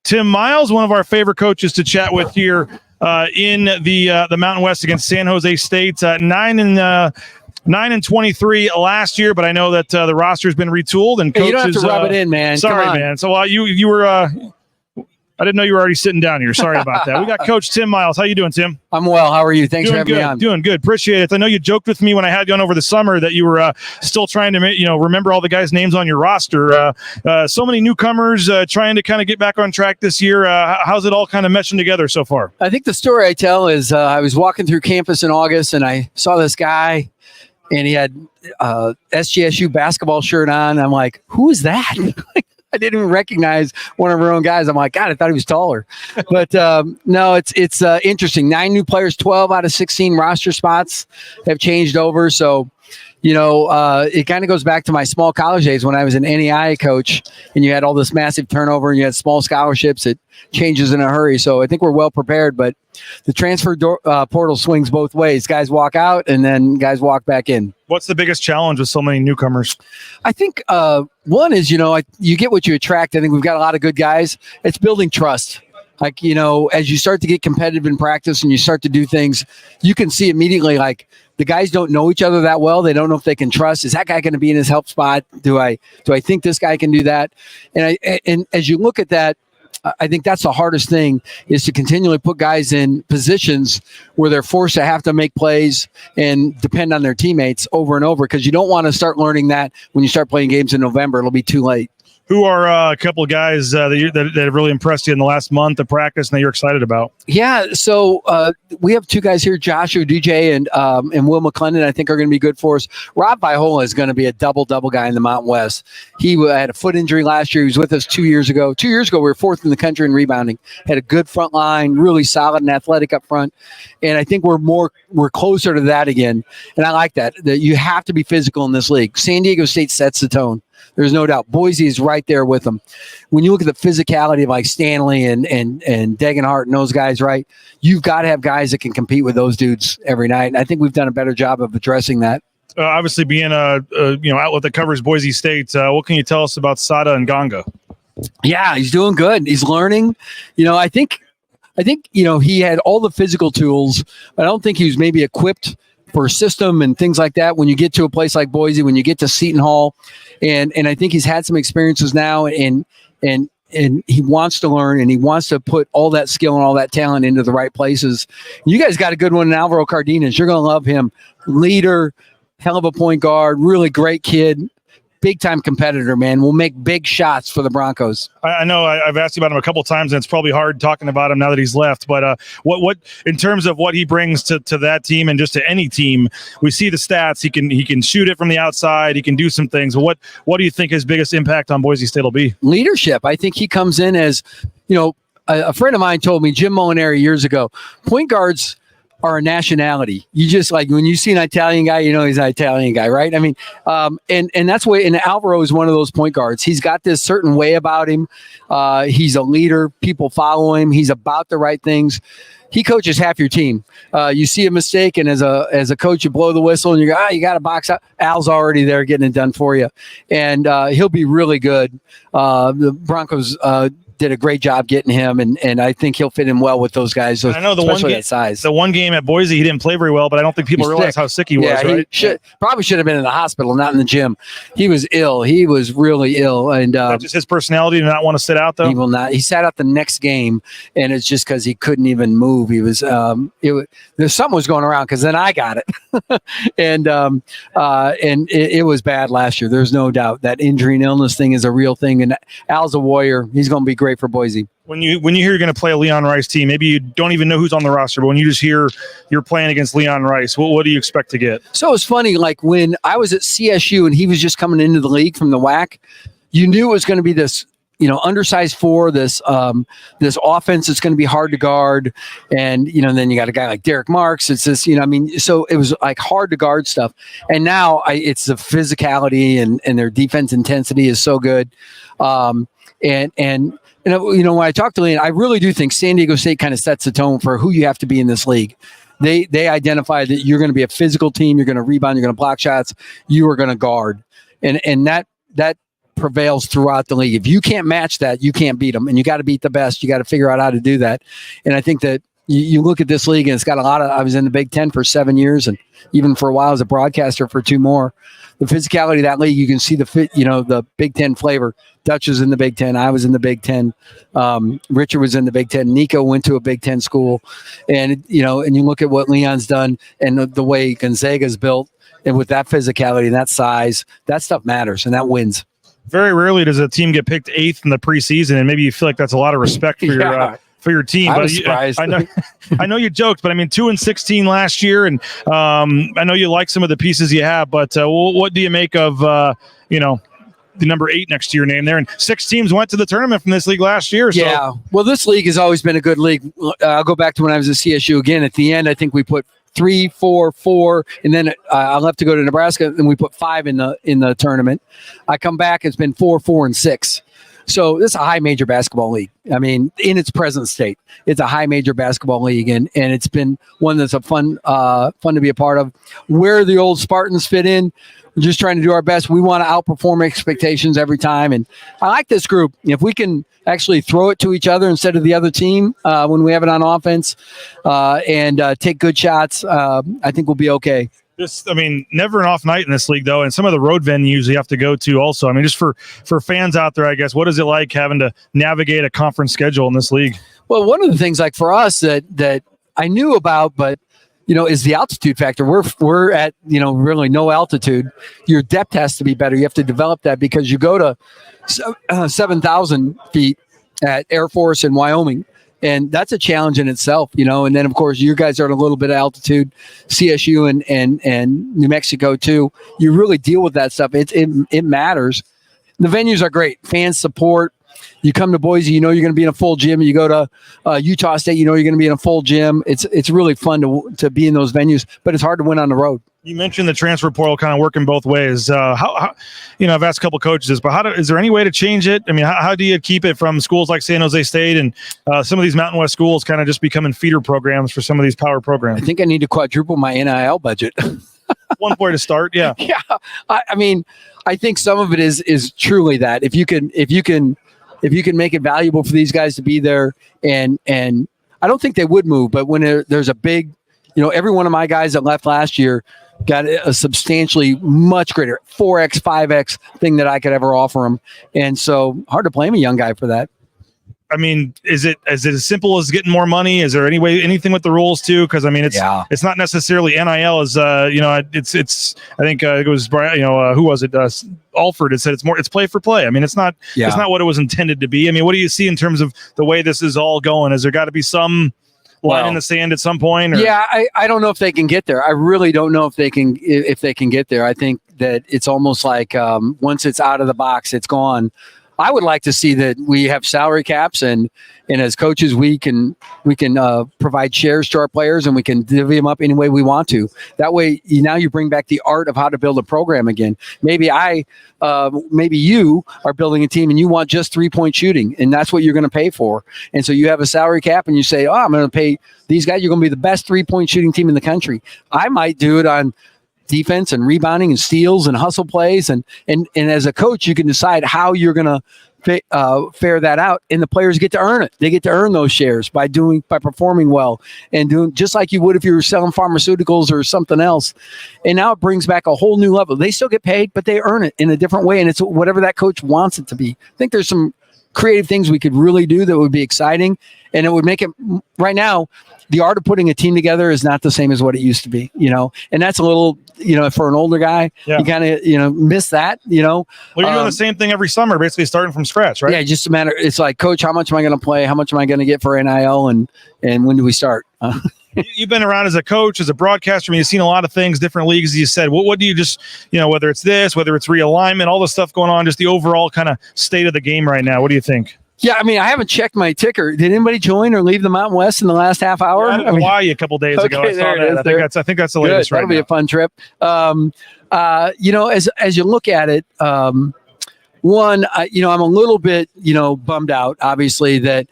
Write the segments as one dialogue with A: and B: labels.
A: Tim Miles, one of our favorite coaches to chat with here in the Mountain West against San Jose State. 9-23 last year, but I know that the roster has been retooled and coaches.
B: You don't have to rub it in, man.
A: Sorry, man. So you were. I didn't know you were already sitting down here. Sorry about that. We got Coach Tim Miles. How you doing, Tim?
B: I'm well. How are you? Thanks for having me on.
A: Doing good. Appreciate it. I know you joked with me when I had you on over the summer that you were still trying to remember all the guys' names on your roster. So many newcomers trying to kind of get back on track this year. How's it all kind of meshing together so far?
B: I think the story I tell is I was walking through campus in August and I saw this guy and he had SGSU basketball shirt on. I'm like, who is that? I didn't even recognize one of our own guys. I'm like, God, I thought he was taller. But no, it's interesting. 9 new players, 12 out of 16 roster spots have changed over. So, it kind of goes back to my small college days when I was an NEI coach and you had all this massive turnover and you had small scholarships. It changes in a hurry. So I think we're well prepared, but the transfer portal swings both ways. Guys walk out and then guys walk back in.
A: What's the biggest challenge with so many newcomers?
B: I think one is, you get what you attract. I think we've got a lot of good guys. It's building trust. Like, as you start to get competitive in practice and you start to do things, you can see immediately, like, the guys don't know each other that well. They don't know if they can trust. Is that guy going to be in his help spot? Do I think this guy can do that? And as you look at that, I think that's the hardest thing, is to continually put guys in positions where they're forced to have to make plays and depend on their teammates over and over, because you don't want to start learning that when you start playing games in November. It'll be too late.
A: Who are a couple of guys that have really impressed you in the last month of practice and that you're excited about? Yeah, so we have 2 guys here, Joshua DJ and Will McClendon, I think are going to be good for us. Rob Viola is going to be a double-double guy in the Mountain West. He had a foot injury last year. He was with us 2 years ago. 2 years ago, we were 4th in the country in rebounding. Had a good front line, really solid and athletic up front. And I think we're closer to that again. And I like that you have to be physical in this league. San Diego State sets the tone. There's no doubt. Boise is right there with them. When you look at the physicality of like Stanley and Degenhart and those guys, right, you've got to have guys that can compete with those dudes every night. And I think we've done a better job of addressing that. Obviously, being a outlet that covers Boise State, what can you tell us about Sada and Ganga? Yeah, he's doing good. He's learning. I think he had all the physical tools, but I don't think he was maybe equipped for a system and things like that when you get to a place like Boise, when you get to Seton Hall. And I think he's had some experiences now and he wants to learn and he wants to put all that skill and all that talent into the right places. You guys got a good one in Alvaro Cardenas. You're going to love him. Leader, hell of a point guard, really great kid. Big-time competitor, man. Will make big shots for the Broncos. I know I've asked you about him a couple of times, and it's probably hard talking about him now that he's left. But what in terms of what he brings to that team and just to any team, we see the stats. He can shoot it from the outside. He can do some things. What do you think his biggest impact on Boise State will be? Leadership. I think he comes in as, a friend of mine told me, Jim Molinari, years ago, point guards are a nationality. You just, like, when you see an Italian guy, he's an Italian guy, right? I mean, and that's why, and Alvaro is one of those point guards. He's got this certain way about him. He's a leader. People follow him. He's about the right things. He coaches half your team. You see a mistake, and as a coach, you blow the whistle, and you go, you got to box out. Al's already there getting it done for you. And he'll be really good. The Broncos did a great job getting him, and I think he'll fit in well with those guys. I know the one game at Boise, he didn't play very well, but I don't think people realize how sick he was. Right? He probably should have been in the hospital, not in the gym. He was ill. He was really ill, and just his personality to not want to sit out though. He will not. He sat out the next game, and it's just because he couldn't even move. He was. There's something was going around because then I got it, and it was bad last year. There's no doubt that injury and illness thing is a real thing, and Al's a warrior. He's going to be great for Boise. When you hear you're going to play a Leon Rice team, maybe you don't even know who's on the roster, but when you just hear you're playing against Leon Rice, what do you expect to get? So it's funny, like when I was at CSU and he was just coming into the league from the WAC, you knew it was going to be this, undersized 4, this offense that's going to be hard to guard. And, then you got a guy like Derek Marks. It's this, so it was like hard to guard stuff. And now it's the physicality and their defense intensity is so good. When I talk to Leon, I really do think San Diego State kind of sets the tone for who you have to be in this league. They identify that you're going to be a physical team. You're going to rebound. You're going to block shots. You are going to guard. And that
B: prevails throughout the league. If you can't match that, you can't beat them, and you got to beat the best. You got to figure out how to do that. And I think that you look at this league, and it's got a lot of. I was in the Big Ten for 7 years, and even for a while as a broadcaster for 2 more. The physicality of that league, you can see the Big Ten flavor. Dutch was in the Big Ten. I was in the Big Ten. Richard was in the Big Ten. Nico went to a Big Ten school, and and you look at what Leon's done and the way Gonzaga's built, and with that physicality and that size, that stuff matters, and that wins.
A: Very rarely does a team get picked 8th in the preseason, and maybe you feel like that's a lot of respect for your team.
B: I was surprised.
A: I know you joked, but I mean 2-16 last year, and I know you like some of the pieces you have. But what do you make of the number 8 next to your name there? And 6 teams went to the tournament from this league last year. So.
B: Yeah, well, this league has always been a good league. I'll go back to when I was at CSU again. At the end, I think we put 3, 4, 4, and then I left to go to Nebraska, and we put 5 in the tournament. I come back, it's been 4, 4, and 6. So this is a high major basketball league. I mean, in its present state, it's a high major basketball league, and it's been one that's a fun to be a part of. Where the old Spartans fit in, we're just trying to do our best. We want to outperform expectations every time, and I like this group. If we can actually throw it to each other instead of the other team when we have it on offense, and take good shots, I think we'll be okay.
A: Never an off night in this league, though, and some of the road venues you have to go to also. I mean, just for fans out there, I guess, what is it like having to navigate a conference schedule in this league?
B: Well, one of the things, like for us, that I knew about, but is the altitude factor. We're at really no altitude. Your depth has to be better. You have to develop that because you go to 7,000 feet at Air Force in Wyoming. And that's a challenge in itself, And then, of course, you guys are at a little bit of altitude, CSU and New Mexico too. You really deal with that stuff. It matters. The venues are great. Fans support. You come to Boise, you're going to be in a full gym. You go to Utah State, you're going to be in a full gym. It's really fun to be in those venues, but it's hard to win on the road.
A: You mentioned the transfer portal kind of working both ways. How I've asked a couple coaches this, but is there any way to change it? I mean, how do you keep it from schools like San Jose State and some of these Mountain West schools kind of just becoming feeder programs for some of these power programs?
B: I think I need to quadruple my NIL budget.
A: One way to start, yeah.
B: Yeah, I think some of it is truly that if you can make it valuable for these guys to be there, and I don't think they would move, but when there's a big, every one of my guys that left last year got a substantially much greater 4x, 5x thing that I could ever offer them. And so hard to blame a young guy for that.
A: I mean, is it as simple as getting more money? Is there anything with the rules too? Because I mean, it's not necessarily NIL as it's I think it was Brian, who was it? Alford had said it's play for play. I mean, it's not what it was intended to be. I mean, what do you see in terms of the way this is all going? Has there got to be some line in the sand at some point? Or?
B: Yeah, I don't know if they can get there. I really don't know if they can get there. I think that it's almost like once it's out of the box, it's gone. I would like to see that we have salary caps, and as coaches, we can provide shares to our players, and we can divvy them up any way we want to. That way, now you bring back the art of how to build a program again. Maybe maybe you are building a team and you want just 3-point shooting, and that's what you're going to pay for. And so you have a salary cap, and you say, I'm going to pay these guys. You're going to be the best 3-point shooting team in the country. I might do it on defense and rebounding and steals and hustle plays, and as a coach you can decide how you're going to fare that out, and the players get to earn it. They get to earn those shares by performing well and doing just like you would if you were selling pharmaceuticals or something else. And now it brings back a whole new level. They still get paid, but they earn it in a different way, and it's whatever that coach wants it to be. I think there's some creative things we could really do that would be exciting, and it would make it. Right now, the art of putting a team together is not the same as what it used to be, and that's a little, for an older guy, you kind of, miss that,
A: Well, you're doing the same thing every summer, basically starting from scratch, right?
B: Yeah, just a matter. It's like, coach, how much am I going to play? How much am I going to get for NIL? And when do we start?
A: You've been around as a coach, as a broadcaster. I mean, you've seen a lot of things, different leagues, as you said. What do you just, whether it's this, whether it's realignment, all the stuff going on, just the overall kind of state of the game right now. What do you think?
B: Yeah, I mean, I haven't checked my ticker. Did anybody join or leave the Mountain West in the last half hour?
A: I was in Hawaii a couple days ago. I saw that. I think that's the latest.
B: That'll be a fun trip. As you look at it, one, I'm a little bit, bummed out, obviously, that,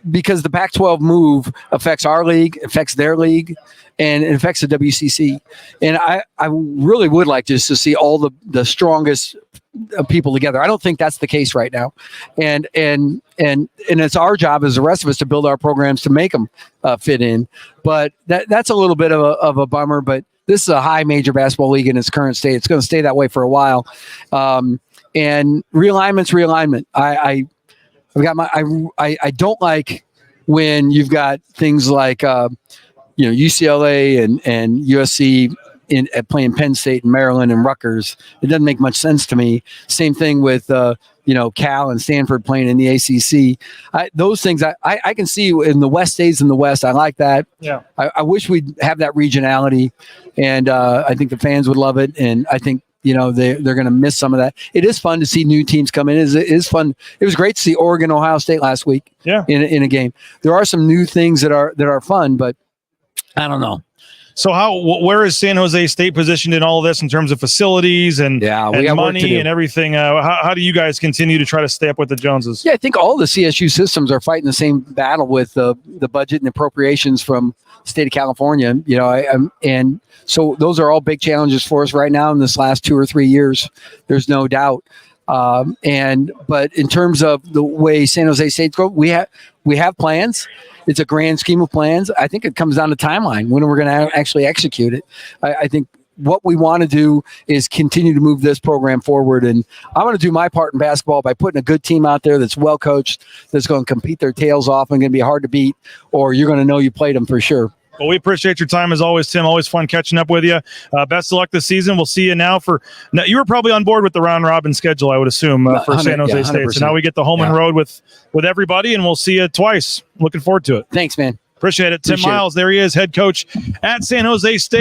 B: because the Pac-12 move affects our league, affects their league, and it affects the WCC. And I really would like just to see all the strongest people together. I don't think that's the case right now, and it's our job as the rest of us to build our programs to make them fit in. But that's a little bit of a bummer. But this is a high major basketball league in its current state. It's going to stay that way for a while. And realignment. I don't like when you've got things like UCLA and USC playing Penn State and Maryland and Rutgers. It doesn't make much sense to me. Same thing with Cal and Stanford playing in the ACC. Those things I can see in the West stays in the West. I like that. Yeah. I wish we'd have that regionality, and I think the fans would love it. And I think they're going to miss some of that. It is fun to see new teams come in. It is fun. It was great to see Oregon, Ohio State last week. Yeah. In a game. There are some new things that are fun, but I don't know.
A: So where is San Jose State positioned in all of this in terms of facilities and money and everything? How do you guys continue to try to stay up with the Joneses?
B: Yeah, I think all the CSU systems are fighting the same battle with the budget and appropriations from the state of California. And so those are all big challenges for us right now in this last 2 or 3 years. There's no doubt. But in terms of the way San Jose State's go, we have plans. It's a grand scheme of plans. I think it comes down to timeline when we're going to actually execute it. I think what we want to do is continue to move this program forward, and I want to do my part in basketball by putting a good team out there that's well coached, that's going to compete their tails off and going to be hard to beat, or you're going to know you played them for sure.
A: Well, we appreciate your time as always, Tim. Always fun catching up with you. Best of luck this season. We'll see you now you were probably on board with the round robin schedule, I would assume, for San Jose State. So now we get the home and road with everybody, and we'll see you twice. Looking forward to it.
B: Thanks, man.
A: Appreciate it. Tim Miles, there he is, head coach at San Jose State.